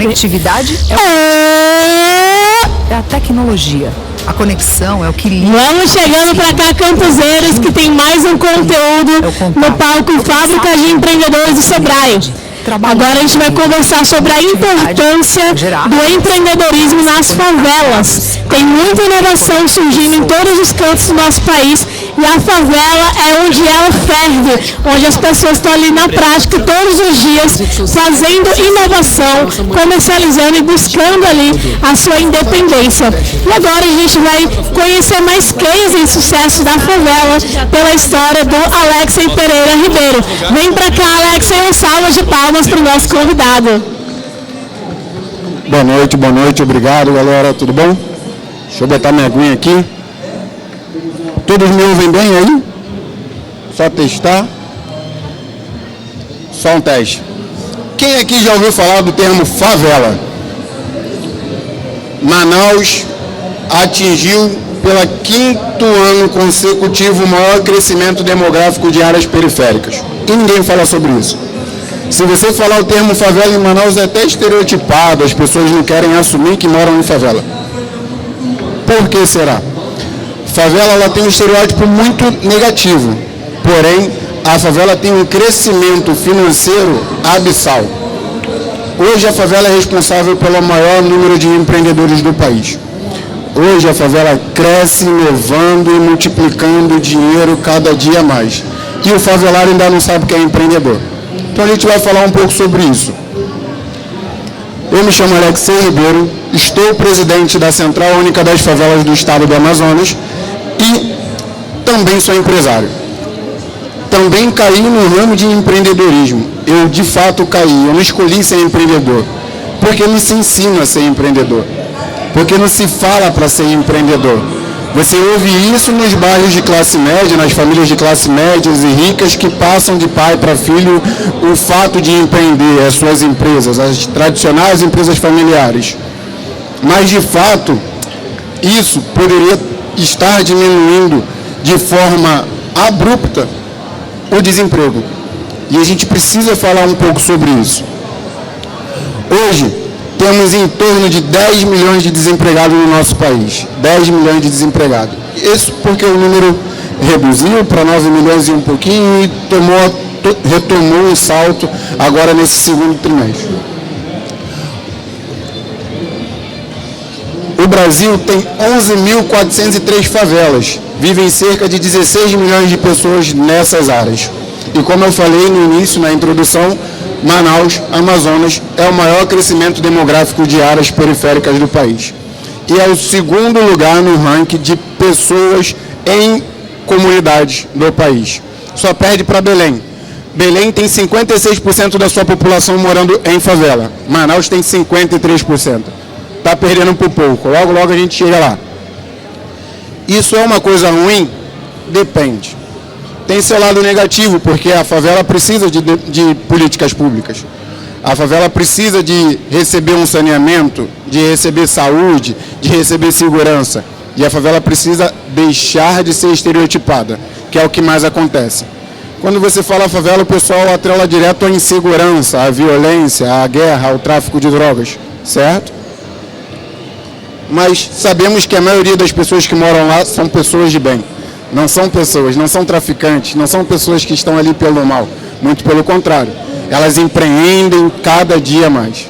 conectividade é a tecnologia. A conexão é o que liga. Vamos chegando para cá, Campuseiros, que tem mais um conteúdo no palco Fábrica de Empreendedores do Sebrae. Agora a gente vai conversar sobre a importância do empreendedorismo nas favelas. Tem muita inovação surgindo em todos os cantos do nosso país e a favela é onde ela ferve, onde as pessoas estão ali na prática todos os dias, fazendo inovação, comercializando e buscando ali a sua independência. E agora a gente vai conhecer mais cases e sucesso da favela pela história do Alexei Pereira Ribeiro. Vem pra cá, Alexei, uma salva de palmas para o nosso convidado. Boa noite, obrigado galera, tudo bom? Deixa eu botar minha aguinha aqui. Todos me ouvem bem aí? Só testar. Só um teste. Quem aqui já ouviu falar do termo favela? Manaus atingiu pelo 5º ano consecutivo o maior crescimento demográfico de áreas periféricas. E ninguém fala sobre isso. Se você falar o termo favela em Manaus é até estereotipado, as pessoas não querem assumir que moram em favela. Por que será? Favela ela tem um estereótipo muito negativo, porém a favela tem um crescimento financeiro abissal. Hoje a favela é responsável pelo maior número de empreendedores do país. Hoje a favela cresce, inovando e multiplicando dinheiro cada dia mais. E o favelado ainda não sabe o que é empreendedor. Então a gente vai falar um pouco sobre isso. Eu me chamo Alexei Ribeiro, estou presidente da Central Única das Favelas do Estado do Amazonas e também sou empresário. Também caí no ramo de empreendedorismo. Eu de fato caí, eu não escolhi ser empreendedor, porque não se ensina a ser empreendedor, porque não se fala para ser empreendedor. Você ouve isso nos bairros de classe média, nas famílias de classe médias e ricas que passam de pai para filho o fato de empreender as suas empresas, as tradicionais empresas familiares. Mas, de fato, isso poderia estar diminuindo de forma abrupta o desemprego. E a gente precisa falar um pouco sobre isso. Hoje, temos em torno de 10 milhões de desempregados no nosso país. 10 milhões de desempregados. Isso porque o número reduziu para 9 milhões e um pouquinho e retomou um salto agora nesse segundo trimestre. O Brasil tem 11.403 favelas. Vivem cerca de 16 milhões de pessoas nessas áreas. E como eu falei no início, na introdução, Manaus, Amazonas, é o maior crescimento demográfico de áreas periféricas do país. E é o segundo lugar no ranking de pessoas em comunidades do país. Só perde para Belém. Belém tem 56% da sua população morando em favela. Manaus tem 53%. Está perdendo por pouco. Logo, logo a gente chega lá. Isso é uma coisa ruim? Depende. Tem seu lado negativo, porque a favela precisa de políticas públicas. A favela precisa de receber um saneamento, de receber saúde, de receber segurança. E a favela precisa deixar de ser estereotipada, que é o que mais acontece. Quando você fala favela, o pessoal atrela direto à insegurança, à violência, à guerra, ao tráfico de drogas, certo? Mas sabemos que a maioria das pessoas que moram lá são pessoas de bem. Não são pessoas, não são traficantes, não são pessoas que estão ali pelo mal. Muito pelo contrário. Elas empreendem cada dia mais.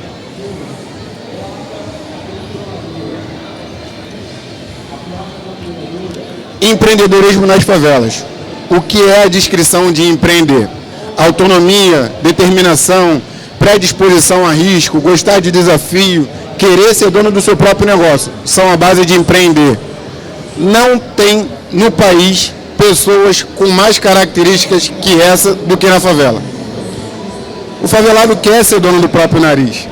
Empreendedorismo nas favelas. O que é a descrição de empreender? Autonomia, determinação, predisposição a risco, gostar de desafio, querer ser dono do seu próprio negócio. São a base de empreender. Não tem no país pessoas com mais características que essa do que na favela. O favelado quer ser dono do próprio nariz.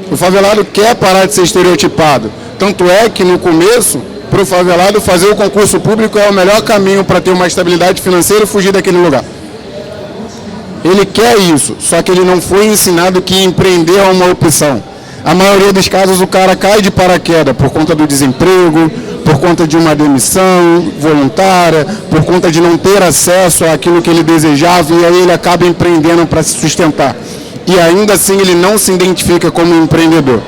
O favelado quer parar de ser estereotipado. Tanto é que no começo, para o favelado fazer o concurso público é o melhor caminho para ter uma estabilidade financeira e fugir daquele lugar. Ele quer isso, só que ele não foi ensinado que empreender é uma opção. A maioria dos casos o cara cai de paraquedas por conta do desemprego, por conta de uma demissão voluntária, por conta de não ter acesso àquilo que ele desejava, e aí ele acaba empreendendo para se sustentar. E ainda assim ele não se identifica como empreendedor.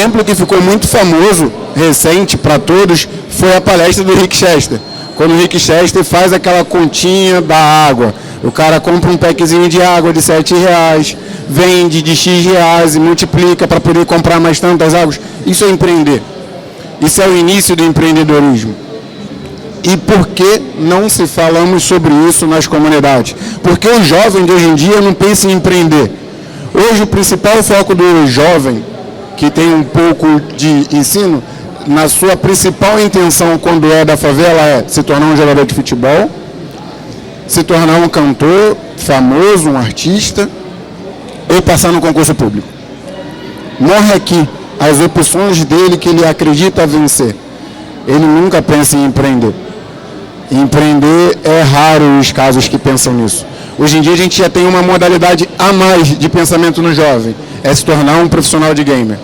exemplo que ficou muito famoso, recente para todos, foi a palestra do Rick Chester. Quando o Rick Chester faz aquela continha da água, o cara compra um packzinho de água de R$7, vende de X reais e multiplica para poder comprar mais tantas águas. Isso é empreender. Isso é o início do empreendedorismo. E por que não se falamos sobre isso nas comunidades? Porque o jovem de hoje em dia não pensa em empreender. Hoje o principal foco do jovem, que tem um pouco de ensino, na sua principal intenção quando é da favela é se tornar um jogador de futebol, se tornar um cantor famoso, um artista, ou passar no concurso público. Morre aqui as opções dele que ele acredita vencer. Ele nunca pensa em empreender. Empreender é raro os casos que pensam nisso. Hoje em dia a gente já tem uma modalidade a mais de pensamento no jovem, é se tornar um profissional de gamer,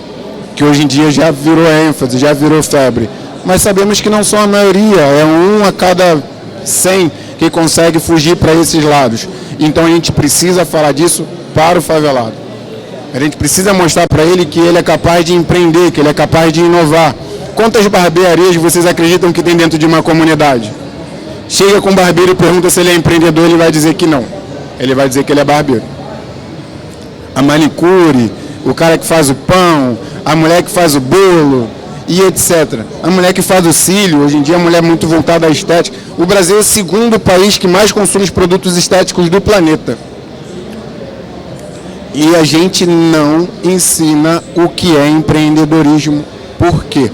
que hoje em dia já virou ênfase, já virou febre. Mas sabemos que não são a maioria, é 1 a cada 100 que consegue fugir para esses lados. Então a gente precisa falar disso para o favelado. A gente precisa mostrar para ele que ele é capaz de empreender, que ele é capaz de inovar. Quantas barbearias vocês acreditam que tem dentro de uma comunidade? Chega com um barbeiro e pergunta se ele é empreendedor, ele vai dizer que não. Ele vai dizer que ele é barbeiro. A manicure, o cara que faz o pão, a mulher que faz o bolo e etc. A mulher que faz o cílio, hoje em dia a mulher é muito voltada à estética. O Brasil é o segundo país que mais consome produtos estéticos do planeta. E a gente não ensina o que é empreendedorismo. Por quê?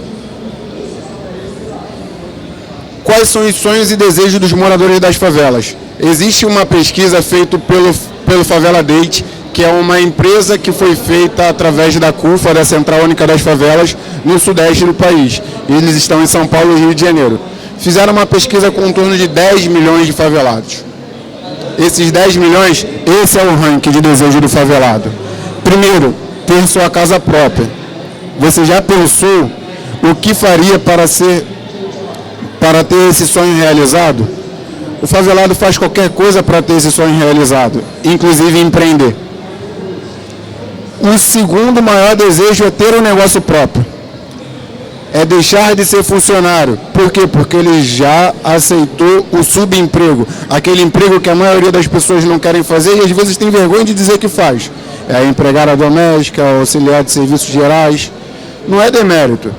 Quais são os sonhos e desejos dos moradores das favelas? Existe uma pesquisa feita pelo Favela Date, que é uma empresa que foi feita através da CUFA, da Central Única das Favelas, no sudeste do país. Eles estão em São Paulo e Rio de Janeiro. Fizeram uma pesquisa com em torno de 10 milhões de favelados. Esses 10 milhões, esse é o ranking de desejo do favelado. Primeiro, ter sua casa própria. Você já pensou o que faria para ter esse sonho realizado? O favelado faz qualquer coisa para ter esse sonho realizado, inclusive empreender. O segundo maior desejo é ter um negócio próprio. É deixar de ser funcionário. Por quê? Porque ele já aceitou o subemprego. Aquele emprego que a maioria das pessoas não querem fazer e às vezes tem vergonha de dizer que faz. É a empregada doméstica, auxiliar de serviços gerais. Não é demérito,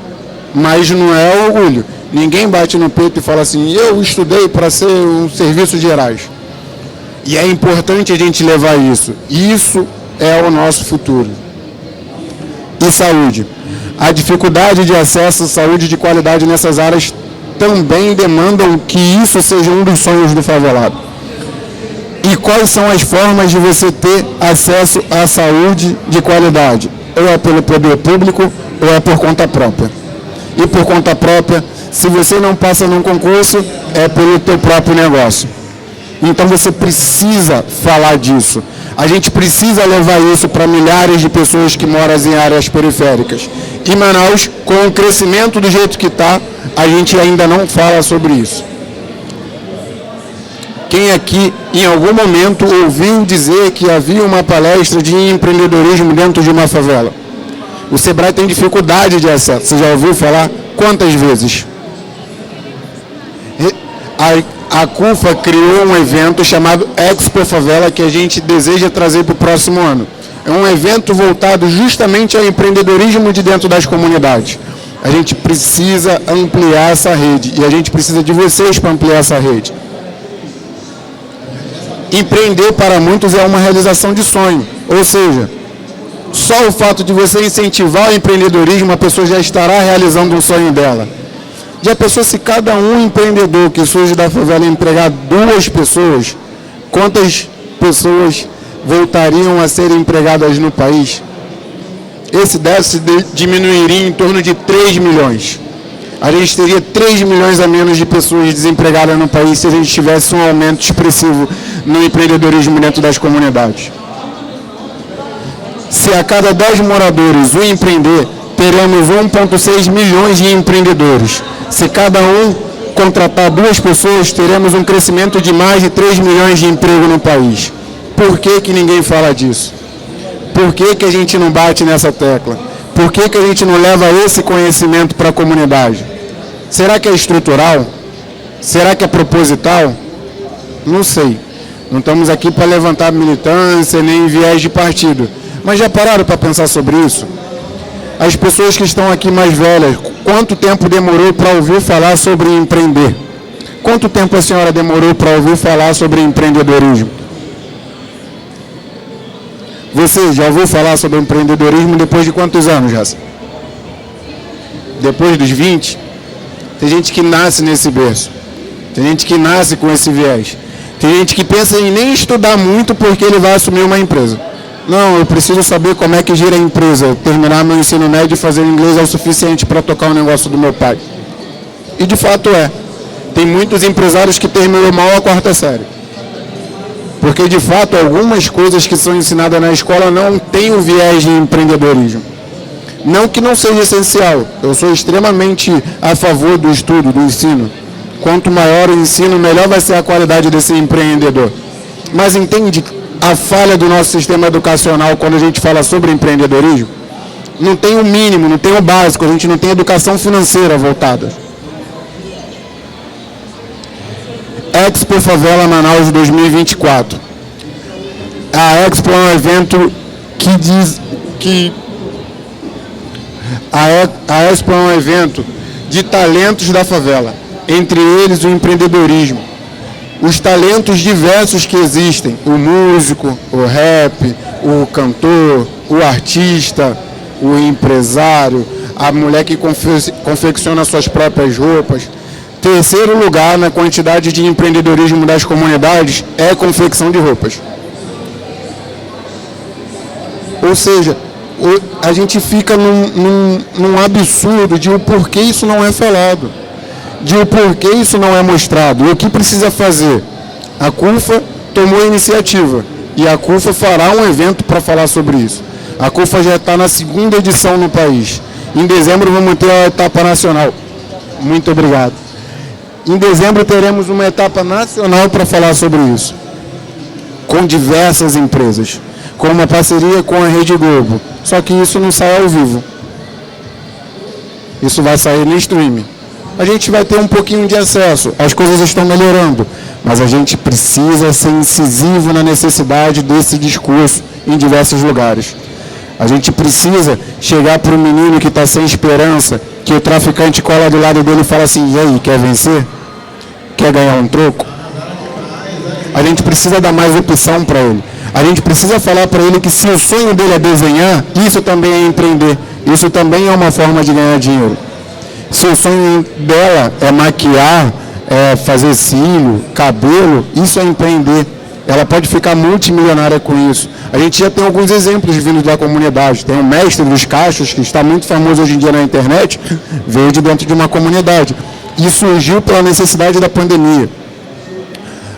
mas não é orgulho. Ninguém bate no peito e fala assim, eu estudei para ser um serviços gerais. E é importante a gente levar isso. Isso é o nosso futuro. E saúde. A dificuldade de acesso à saúde de qualidade nessas áreas também demandam que isso seja um dos sonhos do favelado. E quais são as formas de você ter acesso à saúde de qualidade? Ou é pelo poder público ou é por conta própria. E por conta própria, se você não passa num concurso, é pelo teu próprio negócio. Então você precisa falar disso. A gente precisa levar isso para milhares de pessoas que moram em áreas periféricas. Em Manaus, com o crescimento do jeito que está, a gente ainda não fala sobre isso. Quem aqui, em algum momento, ouviu dizer que havia uma palestra de empreendedorismo dentro de uma favela? O Sebrae tem dificuldade de acesso. Você já ouviu falar? Quantas vezes? A CUFA criou um evento chamado Expo Favela, que a gente deseja trazer para o próximo ano. É um evento voltado justamente ao empreendedorismo de dentro das comunidades. A gente precisa ampliar essa rede e a gente precisa de vocês para ampliar essa rede. Empreender para muitos é uma realização de sonho, ou seja, só o fato de você incentivar o empreendedorismo, a pessoa já estará realizando um sonho dela. Já pensou se cada um empreendedor que surge da favela empregar 2 pessoas, quantas pessoas voltariam a ser empregadas no país? Esse déficit diminuiria em torno de 3 milhões. A gente teria 3 milhões a menos de pessoas desempregadas no país se a gente tivesse um aumento expressivo no empreendedorismo dentro das comunidades. Se a cada 10 moradores um empreender, teremos 1,6 milhões de empreendedores. Se cada um contratar 2 pessoas, teremos um crescimento de mais de 3 milhões de emprego no país. Por que ninguém fala disso? Por que a gente não bate nessa tecla? Por que a gente não leva esse conhecimento para a comunidade? Será que é estrutural? Será que é proposital? Não sei. Não estamos aqui para levantar militância nem viés de partido. Mas já pararam para pensar sobre isso? As pessoas que estão aqui mais velhas, quanto tempo demorou para ouvir falar sobre empreender? Quanto tempo a senhora demorou para ouvir falar sobre empreendedorismo? Você já ouviu falar sobre empreendedorismo depois de quantos anos, Jaça? Depois dos 20? Tem gente que nasce nesse berço. Tem gente que nasce com esse viés. Tem gente que pensa em nem estudar muito porque ele vai assumir uma empresa. Não, eu preciso saber como é que gira a empresa, terminar meu ensino médio e fazer inglês é o suficiente para tocar o negócio do meu pai. E de fato é. Tem muitos empresários que terminam mal a 4ª série. Porque de fato algumas coisas que são ensinadas na escola não têm o viés de empreendedorismo. Não que não seja essencial, eu sou extremamente a favor do estudo, do ensino. Quanto maior o ensino, melhor vai ser a qualidade desse empreendedor. Mas entende a falha do nosso sistema educacional quando a gente fala sobre empreendedorismo? Não tem o mínimo, não tem o básico, a gente não tem educação financeira voltada. Expo Favela Manaus 2024. A Expo é um evento que diz que a Expo é um evento de talentos da favela, entre eles o empreendedorismo. Os talentos diversos que existem, o músico, o rap, o cantor, o artista, o empresário, a mulher que confecciona suas próprias roupas. Terceiro lugar na quantidade de empreendedorismo das comunidades é a confecção de roupas. Ou seja, a gente fica num absurdo de o porquê isso não é falado, de o porquê isso não é mostrado. E o que precisa fazer? A CUFA tomou a iniciativa e a CUFA fará um evento para falar sobre isso. A CUFA já está na 2ª edição no país. Em dezembro vamos ter a etapa nacional. Muito obrigado. Em dezembro teremos uma etapa nacional para falar sobre isso, com diversas empresas, com uma parceria com a Rede Globo. Só que isso não sai ao vivo. Isso vai sair no streaming. A gente vai ter um pouquinho de acesso, as coisas estão melhorando, mas a gente precisa ser incisivo na necessidade desse discurso em diversos lugares. A gente precisa chegar para o menino que está sem esperança, que o traficante cola do lado dele e fala assim, e aí, quer vencer? Quer ganhar um troco? A gente precisa dar mais opção para ele. A gente precisa falar para ele que se o sonho dele é desenhar, isso também é empreender. Isso também é uma forma de ganhar dinheiro. Se o sonho dela é maquiar, é fazer cílio, cabelo, isso é empreender. Ela pode ficar multimilionária com isso. A gente já tem alguns exemplos vindos da comunidade. Tem o mestre dos cachos, que está muito famoso hoje em dia na internet, veio de dentro de uma comunidade. E surgiu pela necessidade da pandemia.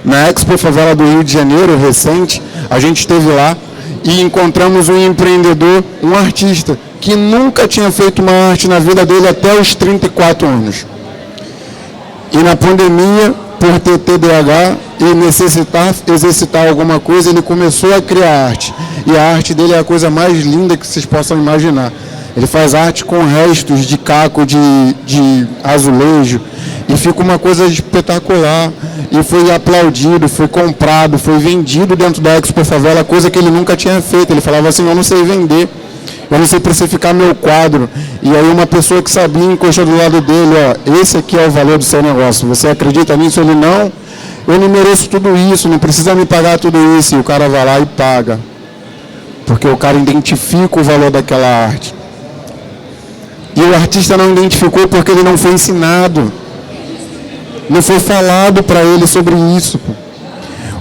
Na Expo Favela do Rio de Janeiro, recente, a gente esteve lá e encontramos um empreendedor, um artista, que nunca tinha feito uma arte na vida dele até os 34 anos. E na pandemia, por ter TDAH e necessitar exercitar alguma coisa, ele começou a criar arte. E a arte dele é a coisa mais linda que vocês possam imaginar. Ele faz arte com restos de caco de azulejo e fica uma coisa espetacular. E foi aplaudido, foi comprado, foi vendido dentro da Expo Favela, coisa que ele nunca tinha feito. Ele falava assim, eu não sei vender, eu não sei precificar meu quadro. E aí uma pessoa que sabia encostou do lado dele, ó, esse aqui é o valor do seu negócio, você acredita nisso? Ele, não, eu não mereço tudo isso, não precisa me pagar tudo isso. E o cara vai lá e paga, porque o cara identifica o valor daquela arte. E o artista não identificou porque ele não foi ensinado. Não foi falado para ele sobre isso.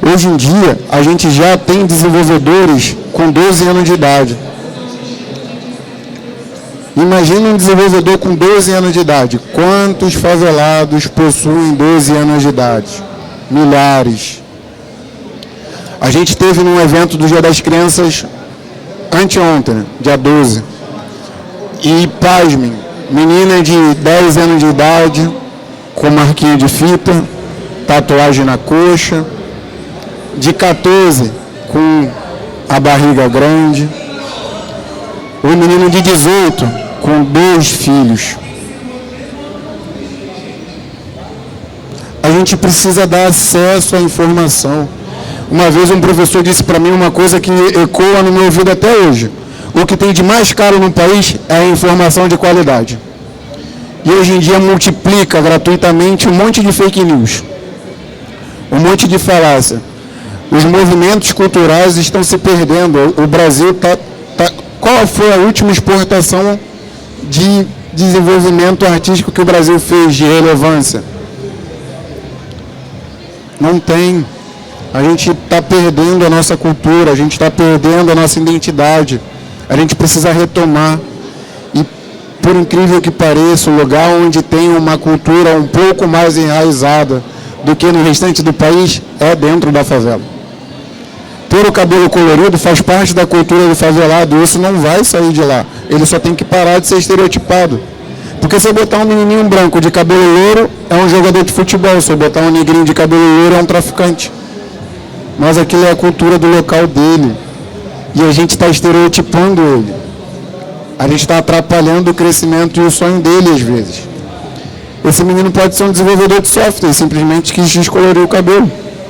Hoje em dia, a gente já tem desenvolvedores com 12 anos de idade. Imagina um desenvolvedor com 12 anos de idade. Quantos favelados possuem 12 anos de idade? Milhares. A gente teve num evento do Dia das Crianças anteontem, dia 12. E, pasmem, menina de 10 anos de idade, com marquinha de fita, tatuagem na coxa, de 14, com a barriga grande. Um menino de 18 com 2 filhos. A gente precisa dar acesso à informação. Uma vez um professor disse para mim uma coisa que ecoa no meu ouvido até hoje. O que tem de mais caro no país é a informação de qualidade. E hoje em dia multiplica gratuitamente um monte de fake news, um monte de falácia. Os movimentos culturais estão se perdendo. O Brasil está... Qual foi a última exportação de desenvolvimento artístico que o Brasil fez de relevância? Não tem. A gente está perdendo a nossa cultura, a gente está perdendo a nossa identidade. A gente precisa retomar. E, por incrível que pareça, o lugar onde tem uma cultura um pouco mais enraizada do que no restante do país é dentro da favela. Ter o cabelo colorido faz parte da cultura do favelado, isso não vai sair de lá. Ele só tem que parar de ser estereotipado. Porque se eu botar um menininho branco de cabelo louro, é um jogador de futebol. Se eu botar um negrinho de cabelo louro, é um traficante. Mas aquilo é a cultura do local dele. E a gente está estereotipando ele. A gente está atrapalhando o crescimento e o sonho dele, às vezes. Esse menino pode ser um desenvolvedor de software, simplesmente quis descolorir o cabelo.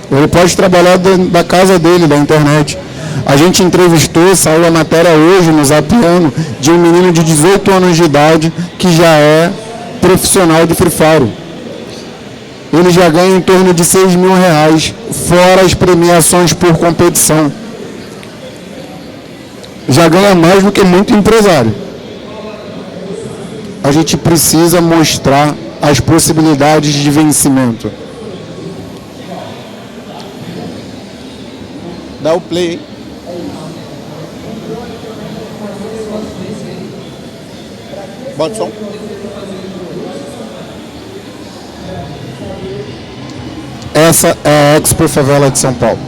Ele pode trabalhar da casa dele, da internet. A gente entrevistou, saiu a matéria hoje no Zapiano, de um menino de 18 anos de idade que já é profissional de Free Fire. Ele já ganha em torno de R$6.000, fora as premiações por competição. Já ganha mais do que muito empresário. A gente precisa mostrar as possibilidades de vencimento. Dá o play, hein? Bota o som. Essa é a Expo Favela de São Paulo.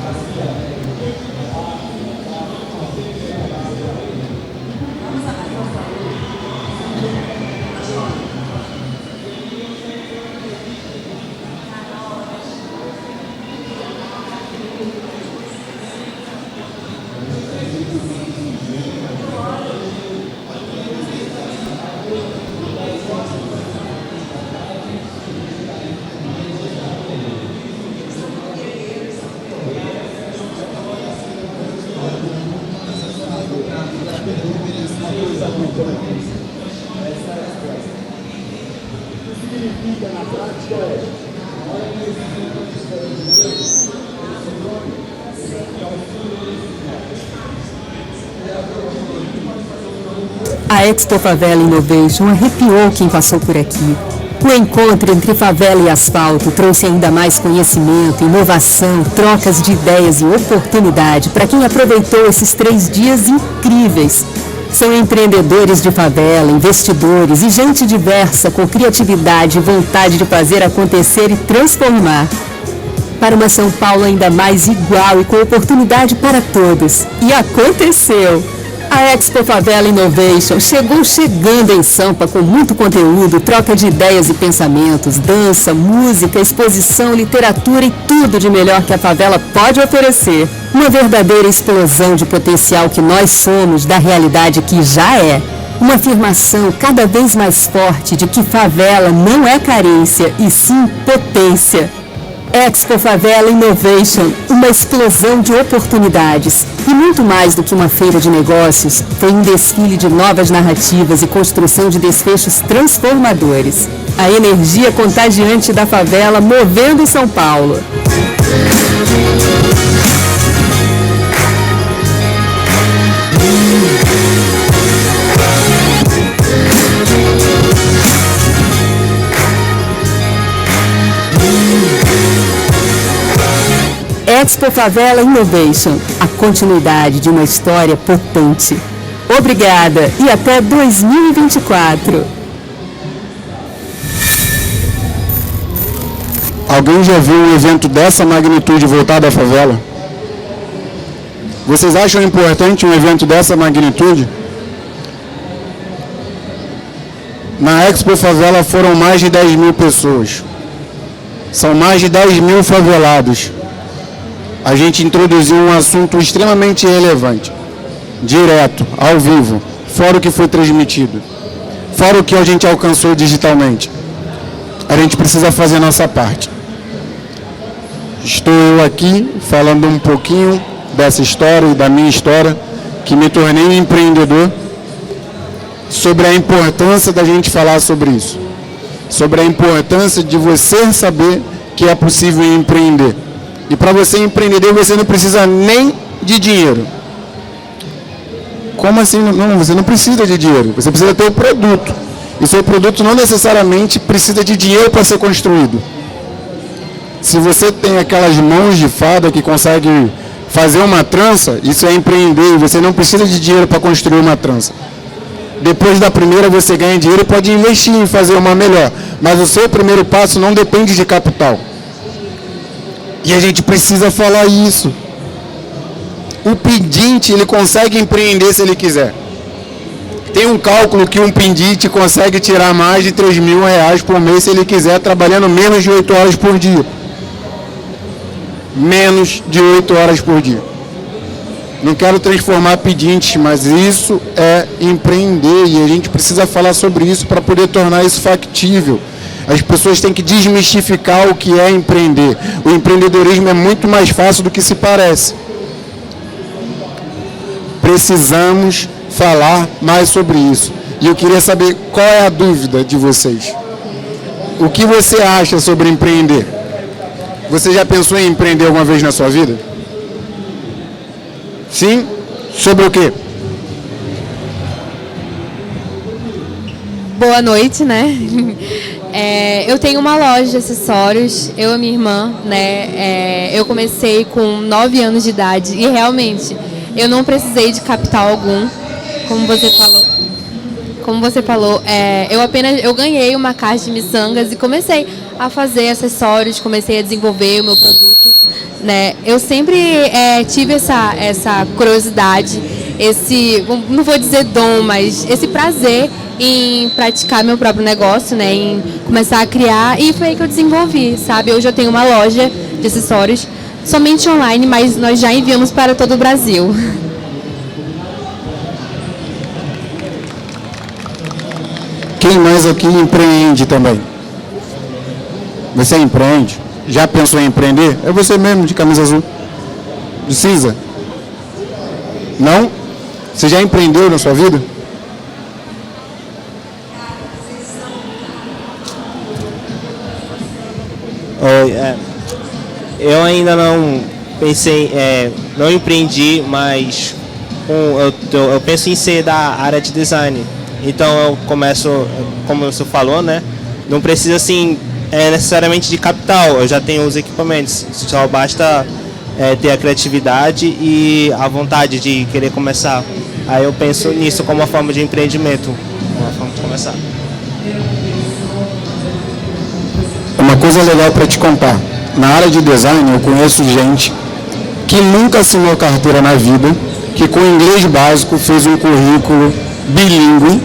A Expo Favela Innovation arrepiou quem passou por aqui. O encontro entre favela e asfalto trouxe ainda mais conhecimento, inovação, trocas de ideias e oportunidade para quem aproveitou esses 3 dias incríveis. São empreendedores de favela, investidores e gente diversa com criatividade e vontade de fazer acontecer e transformar. Para uma São Paulo ainda mais igual e com oportunidade para todos. E aconteceu! A Expo Favela Innovation chegando em Sampa com muito conteúdo, troca de ideias e pensamentos, dança, música, exposição, literatura e tudo de melhor que a favela pode oferecer. Uma verdadeira explosão de potencial que nós somos da realidade que já é. Uma afirmação cada vez mais forte de que favela não é carência, e sim potência. Expo Favela Innovation, uma explosão de oportunidades. E muito mais do que uma feira de negócios, foi um desfile de novas narrativas e construção de desfechos transformadores. A energia contagiante da favela movendo São Paulo. Expo Favela Innovation, a continuidade de uma história potente. Obrigada e até 2024. Alguém já viu um evento dessa magnitude voltado à favela? Vocês acham importante um evento dessa magnitude? Na Expo Favela foram mais de 10.000 pessoas. São mais de 10.000 favelados. A gente introduziu um assunto extremamente relevante, direto, ao vivo, fora o que foi transmitido, fora o que a gente alcançou digitalmente. A gente precisa fazer a nossa parte. Estou eu aqui falando um pouquinho dessa história e da minha história, que me tornei um empreendedor, sobre a importância da gente falar sobre isso, sobre a importância de você saber que é possível empreender. E para você empreender, você não precisa nem de dinheiro. Como assim? Não, você não precisa de dinheiro, você precisa ter o produto. E seu produto não necessariamente precisa de dinheiro para ser construído. Se você tem aquelas mãos de fada que consegue fazer uma trança, isso é empreender, e você não precisa de dinheiro para construir uma trança. Depois da primeira você ganha dinheiro e pode investir em fazer uma melhor. Mas o seu primeiro passo não depende de capital. E a gente precisa falar isso. O pedinte, ele consegue empreender se ele quiser. Tem um cálculo que um pedinte consegue tirar mais de R$3.000 por mês se ele quiser, trabalhando menos de 8 horas por dia. Menos de 8 horas por dia. Não quero transformar pedintes, mas isso é empreender e a gente precisa falar sobre isso para poder tornar isso factível. As pessoas têm que desmistificar o que é empreender. O empreendedorismo é muito mais fácil do que se parece. Precisamos falar mais sobre isso. E eu queria saber qual é a dúvida de vocês. O que você acha sobre empreender? Você já pensou em empreender alguma vez na sua vida? Sim? Sobre o quê? Boa noite, né? Eu tenho uma loja de acessórios, eu e minha irmã, né? Eu comecei com 9 anos de idade e realmente eu não precisei de capital algum, como você falou. Eu ganhei uma caixa de miçangas e comecei a fazer acessórios, comecei a desenvolver o meu produto, né? Eu sempre tive essa curiosidade, não vou dizer dom, mas esse prazer em praticar meu próprio negócio, né? Em começar a criar, e foi aí que eu desenvolvi, sabe? Hoje eu tenho uma loja de acessórios, somente online, mas nós já enviamos para todo o Brasil. Quem mais aqui empreende também? Você empreende? Já pensou em empreender? É você mesmo, de camisa azul. Precisa? Não? Você já empreendeu na sua vida? Eu ainda não pensei, não empreendi, mas eu penso em ser da área de design. Então eu começo, como você falou, né? Não precisa assim necessariamente de capital. Eu já tenho os equipamentos. Só basta ter a criatividade e a vontade de querer começar. Aí eu penso nisso como uma forma de empreendimento, uma forma de começar. Uma coisa legal para te contar. Na área de design eu conheço gente que nunca assinou carteira na vida, que com inglês básico fez um currículo bilíngue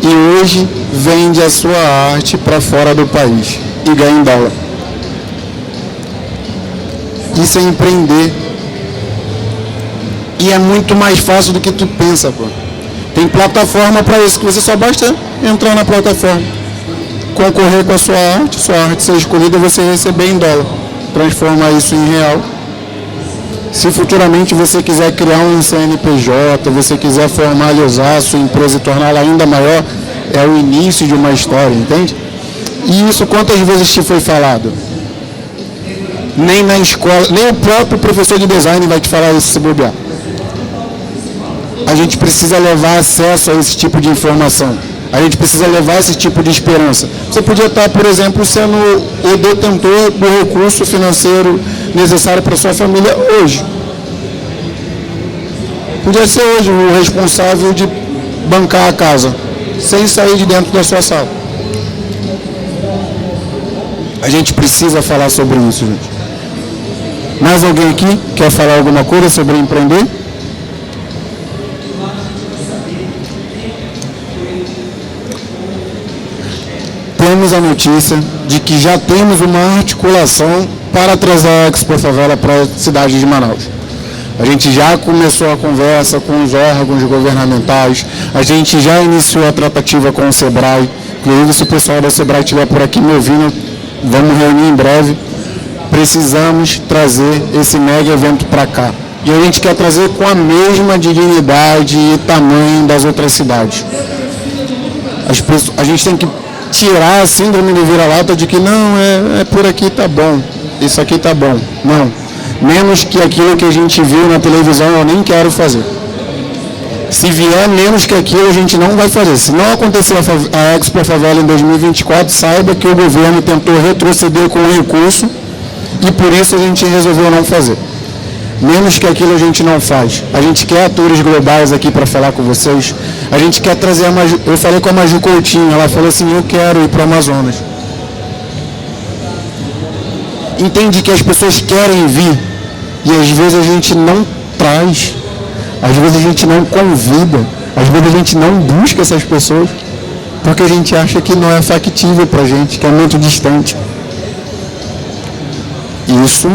e hoje vende a sua arte para fora do país e ganha em dólar. Isso é empreender. E é muito mais fácil do que tu pensa, pô. Tem plataforma para isso, que você só basta entrar na plataforma, concorrer com a sua arte ser escolhida e você receber em dólar. Transformar isso em real. Se futuramente você quiser criar um CNPJ, você quiser formalizar a sua empresa e torná-la ainda maior, é o início de uma história, entende? E isso quantas vezes te foi falado? Nem na escola, nem o próprio professor de design vai te falar isso se bobear. A gente precisa levar acesso a esse tipo de informação. A gente precisa levar esse tipo de esperança. Você podia estar, por exemplo, sendo o detentor do recurso financeiro necessário para a sua família hoje. Podia ser hoje o responsável de bancar a casa, sem sair de dentro da sua sala. A gente precisa falar sobre isso, gente. Mais alguém aqui quer falar alguma coisa sobre empreender? Temos a notícia de que já temos uma articulação para trazer a Expo Favela para a cidade de Manaus. A gente já começou a conversa com os órgãos governamentais, a gente já iniciou a tratativa com o SEBRAE. Inclusive, se o pessoal da SEBRAE estiver por aqui me ouvindo, vamos reunir em breve. Precisamos trazer esse mega evento para cá. E a gente quer trazer com a mesma dignidade e tamanho das outras cidades. A gente tem que tirar a síndrome do vira-lata de que não, é por aqui tá bom, isso aqui tá bom. Não. Menos que aquilo que a gente viu na televisão eu nem quero fazer. Se vier menos que aquilo a gente não vai fazer. Se não acontecer a Expo Favela em 2024, saiba que o governo tentou retroceder com o recurso e por isso a gente resolveu não fazer. Menos que aquilo a gente não faz. A gente quer atores globais aqui para falar com vocês. A gente quer trazer a Maju. Eu falei com a Maju Coutinho, ela falou assim, eu quero ir para o Amazonas. Entende que as pessoas querem vir e às vezes a gente não traz, às vezes a gente não convida, às vezes a gente não busca essas pessoas porque a gente acha que não é factível para a gente, que é muito distante. Isso,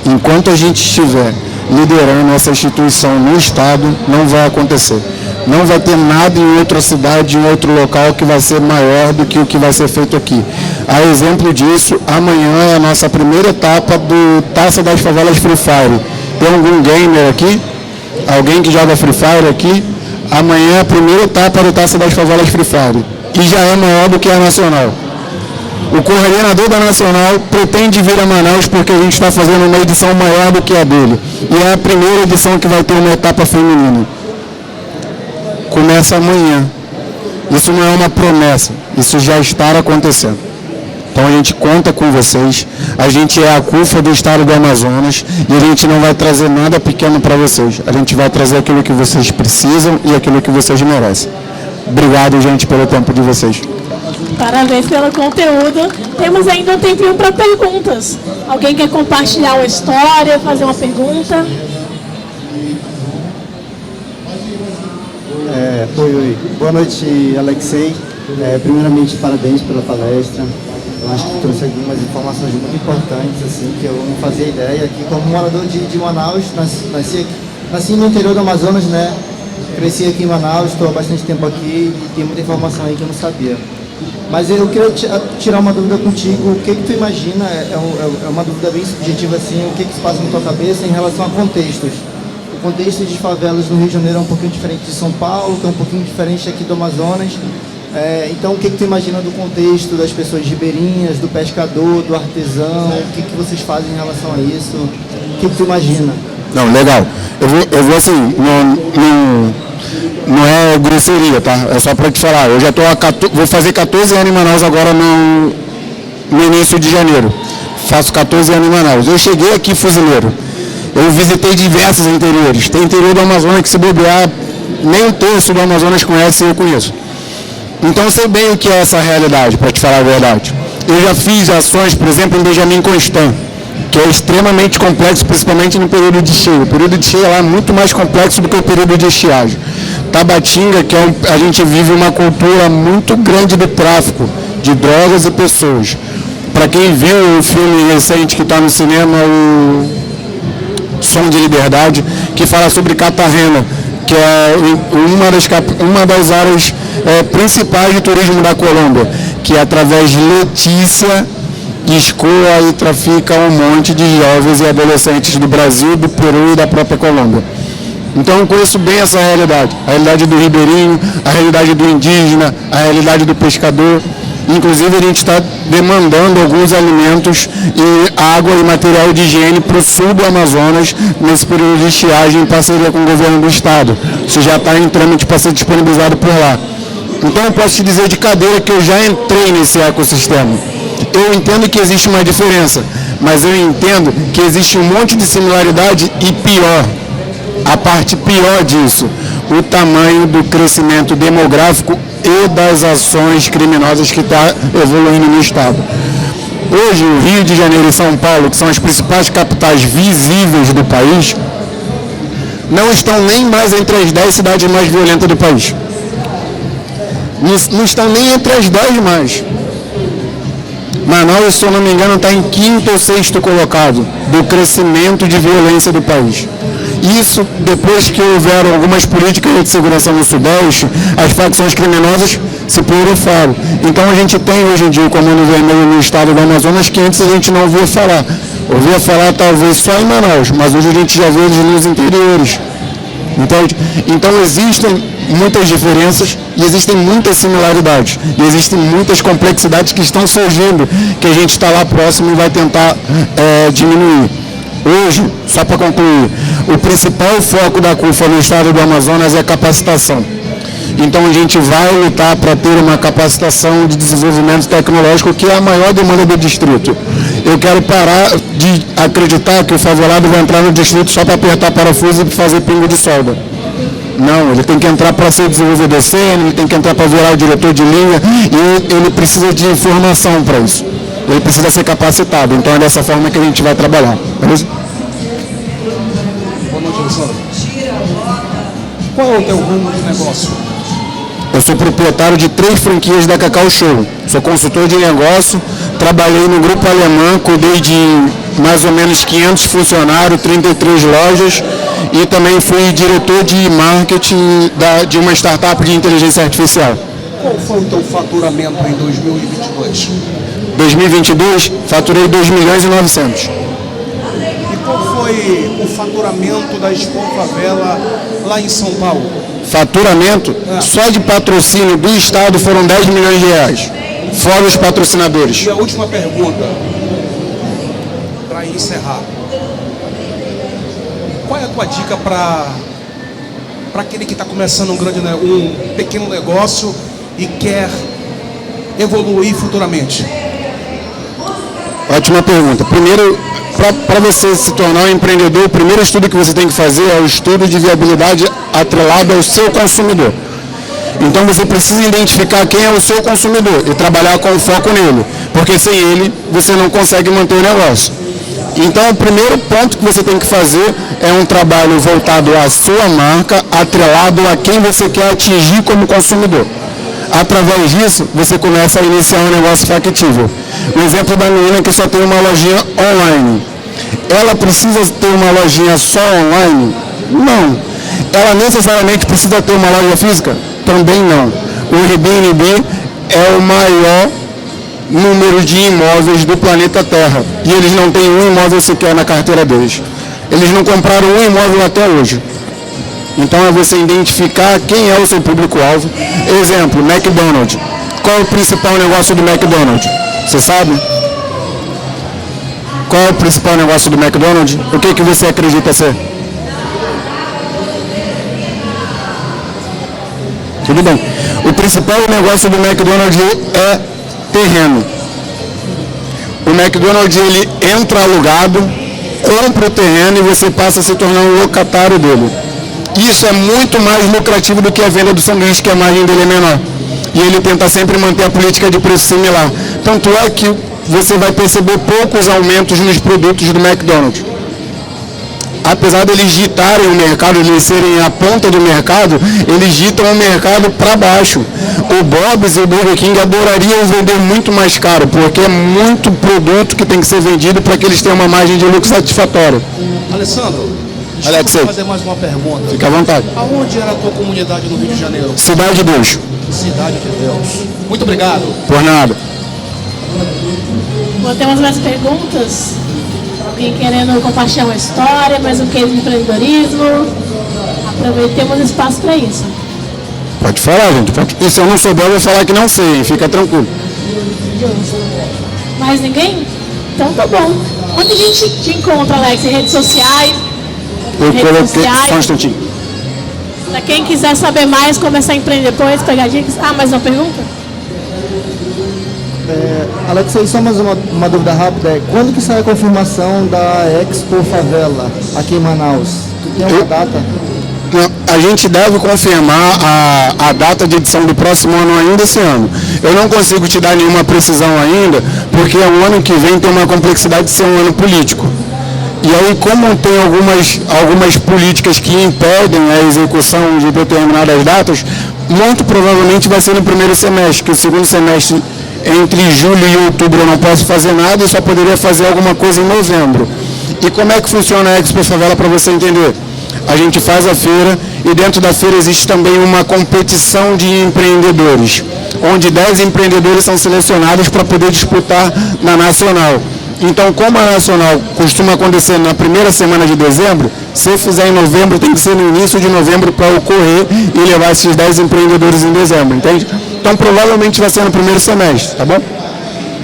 enquanto a gente estiver liderando essa instituição no Estado, não vai acontecer. Não vai ter nada em outra cidade, em outro local que vai ser maior do que o que vai ser feito aqui. A exemplo disso, amanhã é a nossa primeira etapa do Taça das Favelas Free Fire. Tem algum gamer aqui? Alguém que joga Free Fire aqui? Amanhã é a primeira etapa do Taça das Favelas Free Fire. E já é maior do que a nacional. O coordenador da Nacional pretende vir a Manaus porque a gente está fazendo uma edição maior do que a dele. E é a primeira edição que vai ter uma etapa feminina. Começa amanhã. Isso não é uma promessa, isso já está acontecendo. Então a gente conta com vocês, a gente é a CUFA do estado do Amazonas e a gente não vai trazer nada pequeno para vocês. A gente vai trazer aquilo que vocês precisam e aquilo que vocês merecem. Obrigado, gente, pelo tempo de vocês. Parabéns pelo conteúdo. Temos ainda um tempinho para perguntas. Alguém quer compartilhar uma história, fazer uma pergunta? Oi. Boa noite, Alexei. Primeiramente, parabéns pela palestra. Eu acho que trouxe algumas informações muito importantes, assim, que eu não fazia ideia. Aqui, como morador de Manaus, nasci no interior do Amazonas, né? Cresci aqui em Manaus, estou há bastante tempo aqui e tem muita informação aí que eu não sabia. Mas eu queria tirar uma dúvida contigo. O que tu imagina, é uma dúvida bem subjetiva assim, o que se passa na tua cabeça em relação a contextos? O contexto de favelas no Rio de Janeiro é um pouquinho diferente de São Paulo, que é um pouquinho diferente aqui do Amazonas. Então, o que tu imagina do contexto das pessoas ribeirinhas, do pescador, do artesão? O que vocês fazem em relação a isso? O que tu imagina? Não, legal. Eu vou assim, não é grosseria, tá? É só para te falar. Eu já vou fazer 14 anos em Manaus agora no início de janeiro. Faço 14 anos em Manaus. Eu cheguei aqui fuzileiro. Eu visitei diversos interiores. Tem interior do Amazonas que, se bobear, nem um terço do Amazonas conhece e eu conheço. Então eu sei bem o que é essa realidade, para te falar a verdade. Eu já fiz ações, por exemplo, em Benjamin Constant, que é extremamente complexo, principalmente no período de cheia. O período de cheia lá é muito mais complexo do que o período de estiagem. Tabatinga, que a gente vive uma cultura muito grande do tráfico de drogas e pessoas. Para quem viu o filme recente que está no cinema, o Som de Liberdade, que fala sobre Cartagena, que é uma das áreas principais de turismo da Colômbia, que através de Letícia escoa e trafica um monte de jovens e adolescentes do Brasil, do Peru e da própria Colômbia. Então eu conheço bem essa realidade, a realidade do ribeirinho, a realidade do indígena, a realidade do pescador. Inclusive a gente está demandando alguns alimentos e água e material de higiene para o sul do Amazonas nesse período de estiagem em parceria com o governo do estado. Isso já está em trâmite para ser disponibilizado por lá. Então eu posso te dizer de cadeira que eu já entrei nesse ecossistema. Eu entendo que existe uma diferença, mas eu entendo que existe um monte de similaridade e pior. A parte pior disso, o tamanho do crescimento demográfico e das ações criminosas que está evoluindo no estado. Hoje, o Rio de Janeiro e São Paulo, que são as principais capitais visíveis do país, não estão nem mais entre as 10 cidades mais violentas do país. Não estão nem entre as 10 mais. Manaus, se eu não me engano, está em 5º ou 6º colocado do crescimento de violência do país. Isso depois que houveram algumas políticas de segurança no Sudeste, as facções criminosas se proliferam. Então a gente tem hoje em dia o Comando Vermelho no estado do Amazonas, que antes a gente não ouvia falar. Ouvia falar talvez só em Manaus, mas hoje a gente já vê eles nos interiores. Então existem muitas diferenças e existem muitas similaridades. E existem muitas complexidades que estão surgindo, que a gente está lá próximo e vai tentar diminuir. Hoje, só para concluir, o principal foco da CUFA no estado do Amazonas é a capacitação. Então a gente vai lutar para ter uma capacitação de desenvolvimento tecnológico, que é a maior demanda do distrito. Eu quero parar de acreditar que o favelado vai entrar no distrito só para apertar parafuso e fazer pingo de solda. Não, ele tem que entrar para ser desenvolvedor sênior, ele tem que entrar para virar o diretor de linha, e ele precisa de informação para isso. Ele precisa ser capacitado. Então é dessa forma que a gente vai trabalhar. Beleza? Boa noite, Alessandro. Qual é o teu rumo de negócio? Eu sou proprietário de 3 franquias da Cacau Show. Sou consultor de negócio, trabalhei no grupo alemão, cuidei de mais ou menos 500 funcionários, 33 lojas, e também fui diretor de marketing de uma startup de inteligência artificial. Qual foi o teu faturamento em 2022? 2022, faturei 2,9 milhões. E qual foi o faturamento da Expo Favela lá em São Paulo? Faturamento, só de patrocínio do Estado foram 10 milhões de reais, fora os patrocinadores. E a última pergunta, para encerrar. Qual é a tua dica para aquele que está começando um pequeno negócio e quer evoluir futuramente? Ótima pergunta. Primeiro, para você se tornar um empreendedor, o primeiro estudo que você tem que fazer é o estudo de viabilidade atrelado ao seu consumidor. Então você precisa identificar quem é o seu consumidor e trabalhar com foco nele, porque sem ele você não consegue manter o negócio. Então o primeiro ponto que você tem que fazer é um trabalho voltado à sua marca, atrelado a quem você quer atingir como consumidor. Através disso, você começa a iniciar um negócio factível. O exemplo da menina que só tem uma lojinha online. Ela precisa ter uma lojinha só online? Não. Ela necessariamente precisa ter uma loja física? Também não. O Airbnb é o maior número de imóveis do planeta Terra. E eles não têm um imóvel sequer na carteira deles. Eles não compraram um imóvel até hoje. Então é você identificar quem é o seu público-alvo. Exemplo, McDonald's. Qual é o principal negócio do McDonald's? Você sabe? Qual é o principal negócio do McDonald's? O que você acredita ser? Tudo bem. O principal negócio do McDonald's é terreno. O McDonald's, ele entra alugado, compra o terreno e você passa a se tornar um locatário dele. Isso é muito mais lucrativo do que a venda do sanduíche, que a margem dele é menor. E ele tenta sempre manter a política de preço similar. Tanto é que você vai perceber poucos aumentos nos produtos do McDonald's. Apesar de eles ditarem o mercado, eles serem a ponta do mercado, eles ditam o mercado para baixo. O Bob's e o Burger King adorariam vender muito mais caro, porque é muito produto que tem que ser vendido para que eles tenham uma margem de lucro satisfatória. Alessandro, Alexei, vou fazer mais uma pergunta. Fica à vontade. Aonde era a tua comunidade no Rio de Janeiro? Cidade de Deus. Cidade de Deus. Muito obrigado. Por nada. Bom, temos mais perguntas? Alguém querendo compartilhar uma história, mais um case de empreendedorismo? Aproveitemos o espaço para isso. Pode falar, gente. E se eu não souber, eu vou falar que não sei, hein? Fica tranquilo. Justo. Mais ninguém? Então tá bom. Onde a gente te encontra, Alex? Em redes sociais? Eu coloquei. Só um instantinho. Para quem quiser saber mais, começar a empreender depois, pegar dicas. Ah, mais uma pergunta? Alexei, só mais uma dúvida rápida. Quando que sai a confirmação da Expo Favela aqui em Manaus? Tu tem uma data? A gente deve confirmar a data de edição do próximo ano ainda esse ano. Eu não consigo te dar nenhuma precisão ainda, porque o ano que vem tem uma complexidade de ser um ano político. E aí, como tem algumas políticas que impedem a execução de determinadas datas, muito provavelmente vai ser no primeiro semestre, que o segundo semestre entre julho e outubro eu não posso fazer nada e só poderia fazer alguma coisa em novembro. E como é que funciona a Expo Favela para você entender? A gente faz a feira e dentro da feira existe também uma competição de empreendedores, onde 10 empreendedores são selecionados para poder disputar na nacional. Então, como a nacional costuma acontecer na primeira semana de dezembro, se eu fizer em novembro, tem que ser no início de novembro para ocorrer e levar esses 10 empreendedores em dezembro, entende? Então, provavelmente vai ser no primeiro semestre, tá bom?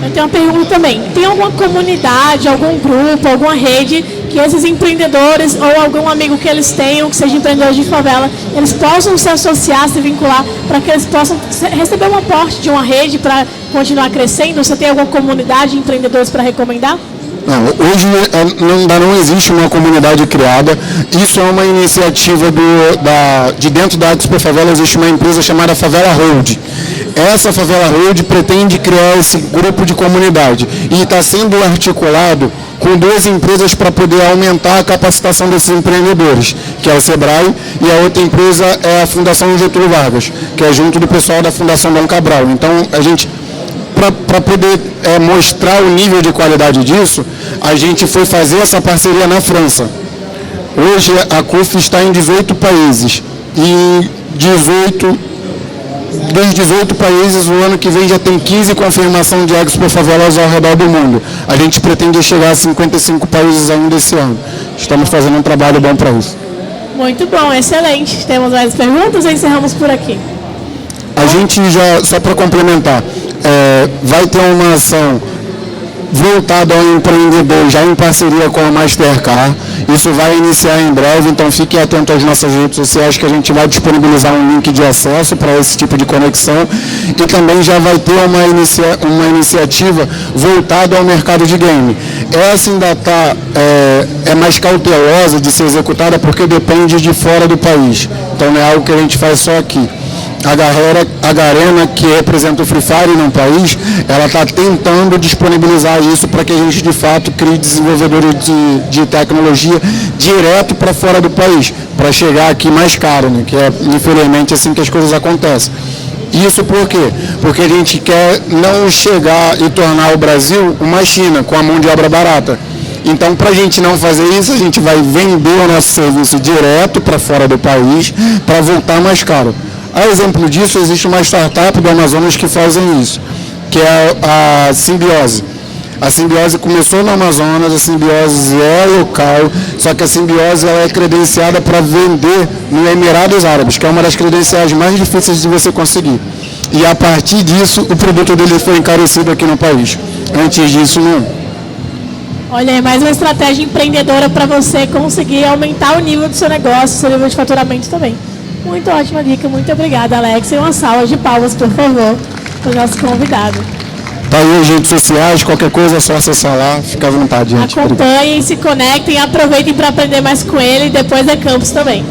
Eu tenho uma pergunta também. Tem alguma comunidade, algum grupo, alguma rede que esses empreendedores ou algum amigo que eles tenham, que seja empreendedor de favela, eles possam se associar, se vincular, para que eles possam receber um aporte de uma rede para continuar crescendo? Você tem alguma comunidade de empreendedores para recomendar? Não, hoje ainda não existe uma comunidade criada. Isso é uma iniciativa de dentro da Expo Favela existe uma empresa chamada Favela Hold. Essa Favela Hold pretende criar esse grupo de comunidade e está sendo articulado com 2 empresas para poder aumentar a capacitação desses empreendedores, que é o Sebrae, e a outra empresa é a Fundação Getúlio Vargas, que é junto do pessoal da Fundação Dom Cabral. Então, a gente, para poder mostrar o nível de qualidade disso, a gente foi fazer essa parceria na França. Hoje, a CUF está em 18 países, e dos 18 países, o ano que vem já tem 15 confirmação de Expo Favelas ao redor do mundo. A gente pretende chegar a 55 países ainda esse ano. Estamos fazendo um trabalho bom para isso. Muito bom, excelente. Temos mais perguntas ou encerramos por aqui? A gente já, só para complementar, vai ter uma ação voltada ao empreendedor, já em parceria com a Mastercard. Isso vai iniciar em breve, então fique atento às nossas redes sociais, que a gente vai disponibilizar um link de acesso para esse tipo de conexão. E também já vai ter uma iniciativa voltada ao mercado de game. Essa ainda é mais cautelosa de ser executada porque depende de fora do país. Então não é algo que a gente faz só aqui. A Garena, que representa o Free Fire no país, ela está tentando disponibilizar isso para que a gente, de fato, crie desenvolvedores de tecnologia direto para fora do país, para chegar aqui mais caro, né? Que é, infelizmente, assim que as coisas acontecem. Isso por quê? Porque a gente quer não chegar e tornar o Brasil uma China, com a mão de obra barata. Então, para a gente não fazer isso, a gente vai vender o nosso serviço direto para fora do país, para voltar mais caro. A exemplo disso, existe uma startup do Amazonas que fazem isso, que é a Simbiose. A Simbiose começou no Amazonas, a Simbiose é local, só que a Simbiose ela é credenciada para vender no Emirados Árabes, que é uma das credenciais mais difíceis de você conseguir. E a partir disso, o produto dele foi encarecido aqui no país. Antes disso, não. Olha, é mais uma estratégia empreendedora para você conseguir aumentar o nível do seu negócio, seu nível de faturamento também. Muito ótima dica, muito obrigada, Alex. E uma salva de palmas, por favor, para o nosso convidado. Tá aí as redes sociais, qualquer coisa é só acessar lá, fica à vontade, gente. Acompanhem, se conectem, aproveitem para aprender mais com ele e depois é campus também.